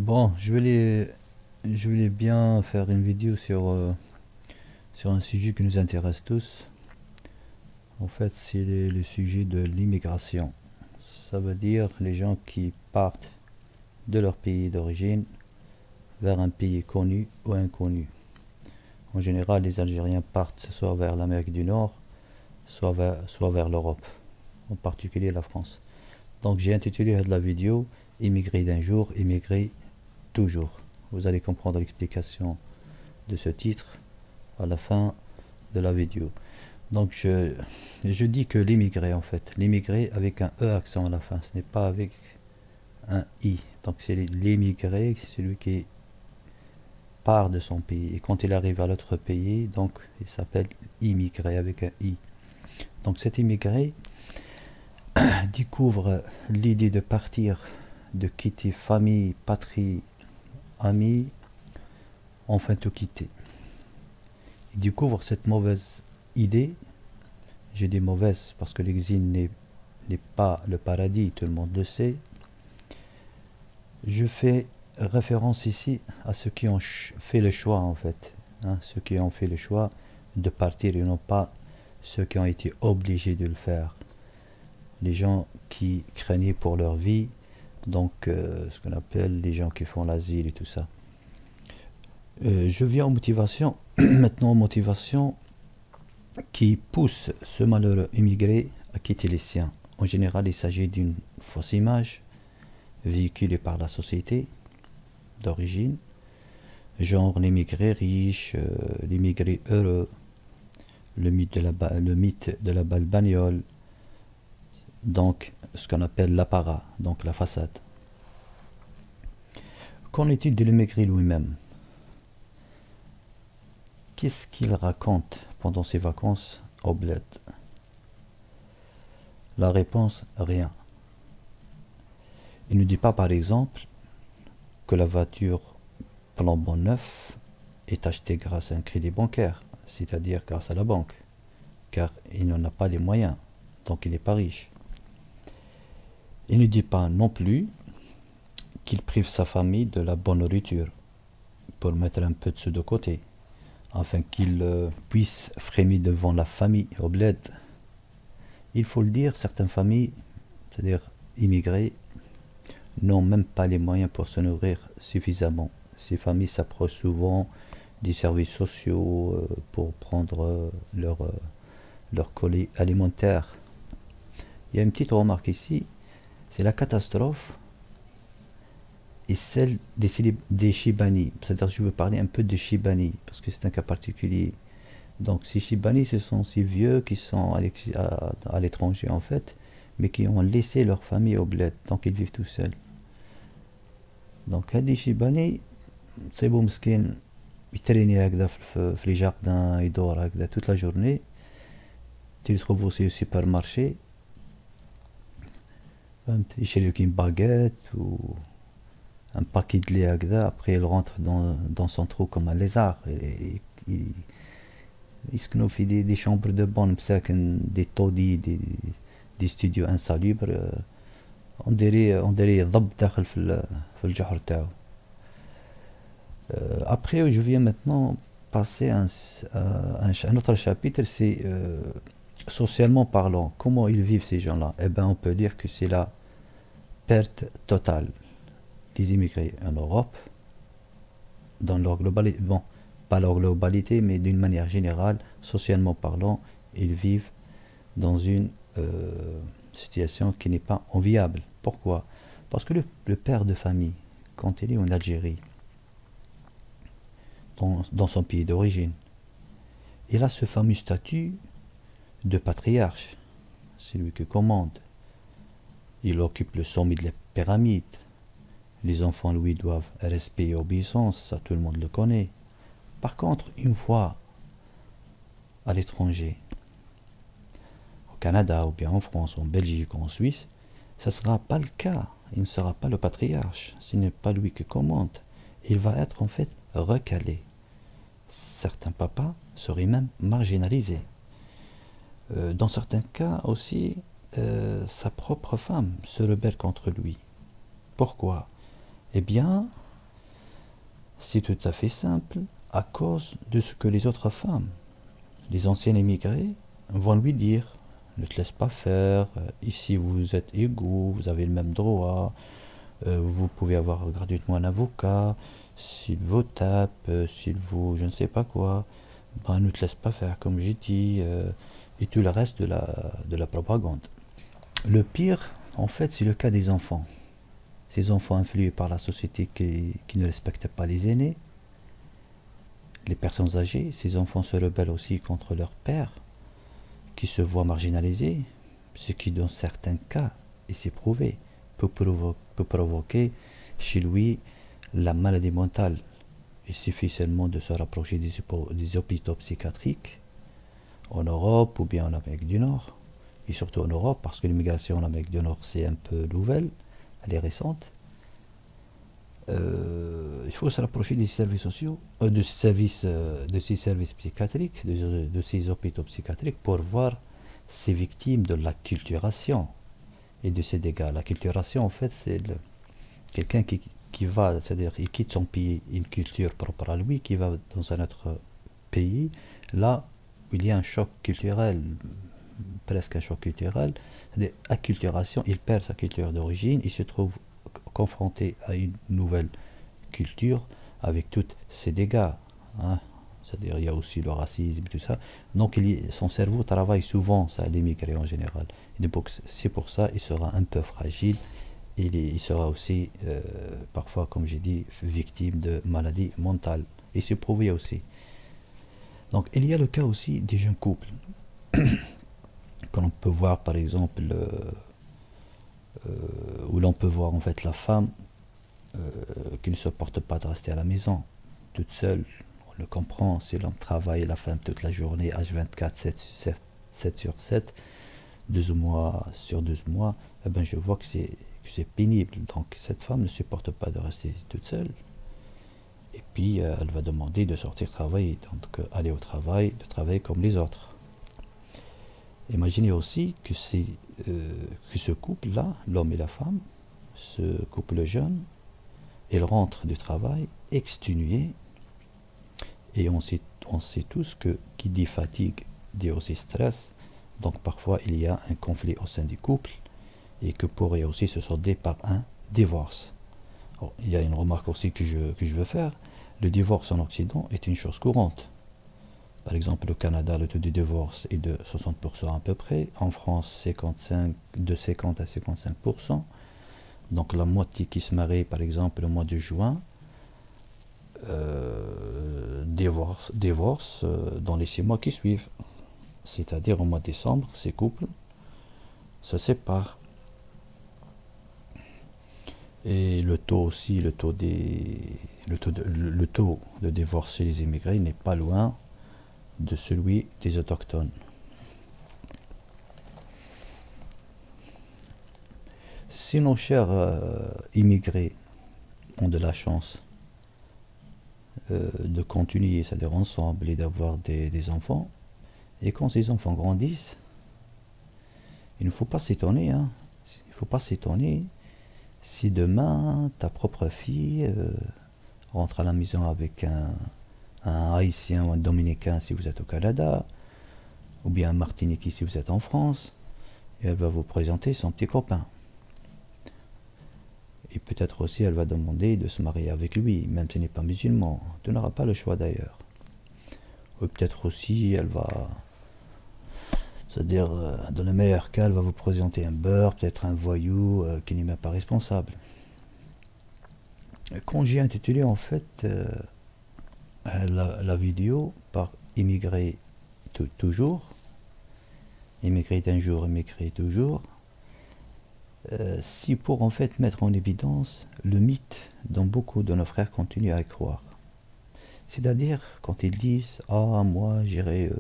Bon, je voulais bien faire une vidéo sur un sujet qui nous intéresse tous. En fait, c'est le sujet de l'immigration. Ça veut dire les gens qui partent de leur pays d'origine vers un pays connu ou inconnu. En général, les Algériens partent soit vers l'Amérique du Nord, soit vers l'Europe, en particulier la France. Donc j'ai intitulé la vidéo Immigrer d'un jour, immigrer toujours. Vous allez comprendre l'explication de ce titre à la fin de la vidéo. Donc je dis que l'immigré en fait, l'immigré avec un E accent à la fin, ce n'est pas avec un I. Donc c'est l'immigré, c'est celui qui part de son pays. Et quand il arrive à l'autre pays, donc il s'appelle immigré avec un I. Donc cet immigré découvre l'idée de partir, de quitter famille, patrie, amis, enfin tout quitter. Il découvre cette mauvaise idée. J'ai dit mauvaise parce que l'exil n'est pas le paradis, tout le monde le sait. Je fais référence ici à ceux qui ont fait le choix en fait. Ceux qui ont fait le choix de partir et non pas ceux qui ont été obligés de le faire. Les gens qui craignaient pour leur vie, donc ce qu'on appelle les gens qui font l'asile et tout ça. Je viens aux motivations, maintenant aux motivations qui poussent ce malheureux immigré à quitter les siens. En général, il s'agit d'une fausse image véhiculée par la société d'origine, genre l'immigré riche, l'immigré heureux, le mythe de la balle bagnole, donc ce qu'on appelle l'apparat, donc la façade. Qu'en est-il de l'immigré lui-même? Qu'est-ce qu'il raconte pendant ses vacances au bled? La réponse, rien. Il ne dit pas par exemple que la voiture flambant neuf est achetée grâce à un crédit bancaire, c'est-à-dire grâce à la banque, car il n'en a pas les moyens, donc il n'est pas riche. Il ne dit pas non plus qu'il prive sa famille de la bonne nourriture pour mettre un peu de sous de côté, afin qu'il puisse frémir devant la famille au bled. Il faut le dire, certaines familles, c'est-à-dire immigrées, n'ont même pas les moyens pour se nourrir suffisamment. Ces familles s'approchent souvent des services sociaux pour prendre leur colis alimentaire. Il y a une petite remarque ici, c'est la catastrophe et celle des Chibani. C'est-à-dire je veux parler un peu des Chibani, parce que c'est un cas particulier. Donc ces Chibani, ce sont ces vieux qui sont à l'étranger en fait, mais qui ont laissé leur famille au bled, donc ils vivent tout seuls. Donc هادي شيباني تصيبو مسكين يتريني هكذا في لي جاردان يدور هكذا toute la journée. Tu le trouves aussi au supermarché. فهمت يشري لك une baguette ou un paquet de lait هكذا. Après il rentre dans son trou comme un lézard. يسكنوا في des chambres de bonne مساكن des taudis des studios insalubres. On dirait ضب داخل في الجحر تاعو. Après je viens maintenant passer à un autre chapitre, c'est socialement parlant, comment ils vivent ces gens-là. Eh ben on peut dire que c'est la perte totale des immigrés en Europe dans leur globalité. Bon, pas leur globalité, mais d'une manière générale, socialement parlant, ils vivent dans une situation qui n'est pas enviable. Pourquoi? Parce que le père de famille, quand il est en Algérie, dans son pays d'origine, il a ce fameux statut de patriarche. C'est lui qui commande. Il occupe le sommet de la pyramide. Les enfants lui doivent respect et obéissance, ça tout le monde le connaît. Par contre, une fois à l'étranger, au Canada ou bien en France, en Belgique ou en Suisse, ça ne sera pas le cas. Il ne sera pas le patriarche. Ce n'est pas lui qui commande. Il va être en fait recalé. Certains papas seraient même marginalisés. Dans certains cas aussi, sa propre femme se rebelle contre lui. Pourquoi? Eh bien, C'est tout à fait simple, à cause de ce que les autres femmes, les anciennes émigrées, vont lui dire. Ne te laisse pas faire, ici vous êtes égaux, vous avez le même droit, vous pouvez avoir gratuitement un avocat, s'il vous tape, s'il vous je ne sais pas quoi, ben ne te laisse pas faire comme j'ai dit, et tout le reste de la propagande. Le pire, en fait, c'est le cas des enfants. Ces enfants influés par la société qui ne respecte pas les aînés, les personnes âgées, ces enfants se rebellent aussi contre leur père, qui se voit marginalisé, ce qui dans certains cas, et c'est prouvé, peut provoquer chez lui la maladie mentale. Il suffit seulement de se rapprocher des hôpitaux psychiatriques en Europe ou bien en Amérique du Nord, et surtout en Europe, parce que l'immigration en Amérique du Nord c'est un peu nouvelle, elle est récente. Il faut se rapprocher des services sociaux, de ces services psychiatriques, de ces hôpitaux psychiatriques pour voir ces victimes de l'acculturation et de ces dégâts. L'acculturation, en fait, c'est quelqu'un qui va, c'est-à-dire il quitte son pays, une culture propre à lui, qui va dans un autre pays, là où il y a un choc culturel, presque un choc culturel, c'est-à-dire acculturation, il perd sa culture d'origine, il se trouve confronté à une nouvelle culture avec tous ces dégâts, hein. C'est-à-dire il y a aussi le racisme, tout ça. Donc son cerveau travaille souvent, ça, l'immigré en général. C'est pour ça il sera un peu fragile. Il sera aussi, parfois, comme j'ai dit, victime de maladies mentales. Et c'est prouvé aussi. Donc il y a le cas aussi des jeunes couples. Quand on peut voir par exemple, où l'on peut voir en fait la femme qui ne supporte pas de rester à la maison, toute seule. On le comprend, si l'homme travaille la femme toute la journée, H24, 7 sur 7, 12 mois sur 12 mois, eh ben je vois que c'est pénible. Donc cette femme ne supporte pas de rester toute seule. Et puis elle va demander de sortir travailler, donc aller au travail, de travailler comme les autres. Imaginez aussi que ce couple-là, l'homme et la femme, ce couple jeune, il rentre du travail exténué, et on sait tous que qui dit fatigue dit aussi stress, donc parfois il y a un conflit au sein du couple et que pourrait aussi se solder par un divorce. Alors, il y a une remarque aussi que je veux faire. Le divorce en Occident est une chose courante. Par exemple, au Canada, le taux de divorce est de 60% à peu près. En France, de 50 à 55%. Donc la moitié qui se marie, par exemple, au mois de juin, divorce dans les 6 mois qui suivent. C'est-à-dire au mois de décembre, ces couples se séparent. Et le taux aussi, le taux de divorce chez les immigrés n'est pas loin de celui des autochtones. Si nos chers immigrés ont de la chance de continuer, c'est-à-dire ensemble, et d'avoir des enfants, et quand ces enfants grandissent, il ne faut pas s'étonner, hein. Il ne faut pas s'étonner si demain ta propre fille rentre à la maison avec un Haïtien ou un Dominicain si vous êtes au Canada, ou bien un Martiniquais si vous êtes en France, et elle va vous présenter son petit copain. Et peut-être aussi elle va demander de se marier avec lui, même s'il n'est pas musulman. Tu n'auras pas le choix d'ailleurs. Ou peut-être aussi elle va, c'est-à-dire dans le meilleur cas, elle va vous présenter un beurre, peut-être un voyou qui n'est même pas responsable. Quand j'ai intitulé en fait la vidéo par immigrer toujours, immigrer d'un jour, immigrer toujours, si pour en fait mettre en évidence le mythe dont beaucoup de nos frères continuent à y croire. C'est-à-dire quand ils disent ah moi j'irai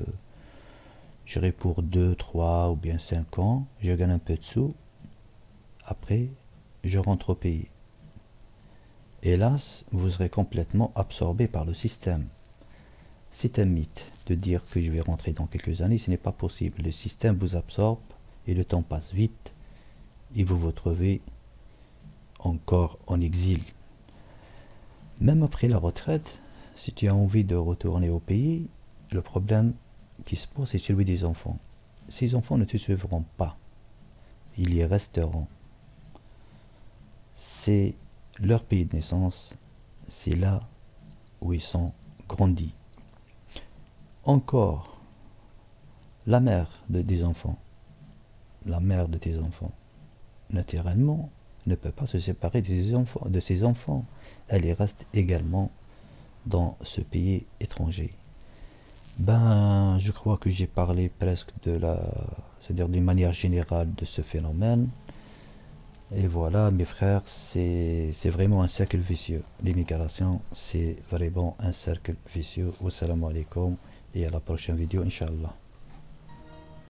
pour 2, 3 ou bien 5 ans, je gagne un peu de sous, après je rentre au pays. Hélas, vous serez complètement absorbé par le système. C'est un mythe de dire que je vais rentrer dans quelques années, ce n'est pas possible. Le système vous absorbe et le temps passe vite et vous vous trouvez encore en exil. Même après la retraite, si tu as envie de retourner au pays, le problème qui se pose, c'est celui des enfants. Ces enfants ne te suivront pas. Ils y resteront. C'est leur pays de naissance. C'est là où ils sont grandis. Encore, la mère des enfants, la mère de tes enfants, naturellement, ne peut pas se séparer de ses enfants. Elle y reste également dans ce pays étranger. Ben, je crois que j'ai parlé presque c'est-à-dire d'une manière générale de ce phénomène. Et voilà, mes frères, c'est vraiment un cercle vicieux. L'immigration, c'est vraiment un cercle vicieux. Wassalamu alaikum et à la prochaine vidéo, Inch'Allah.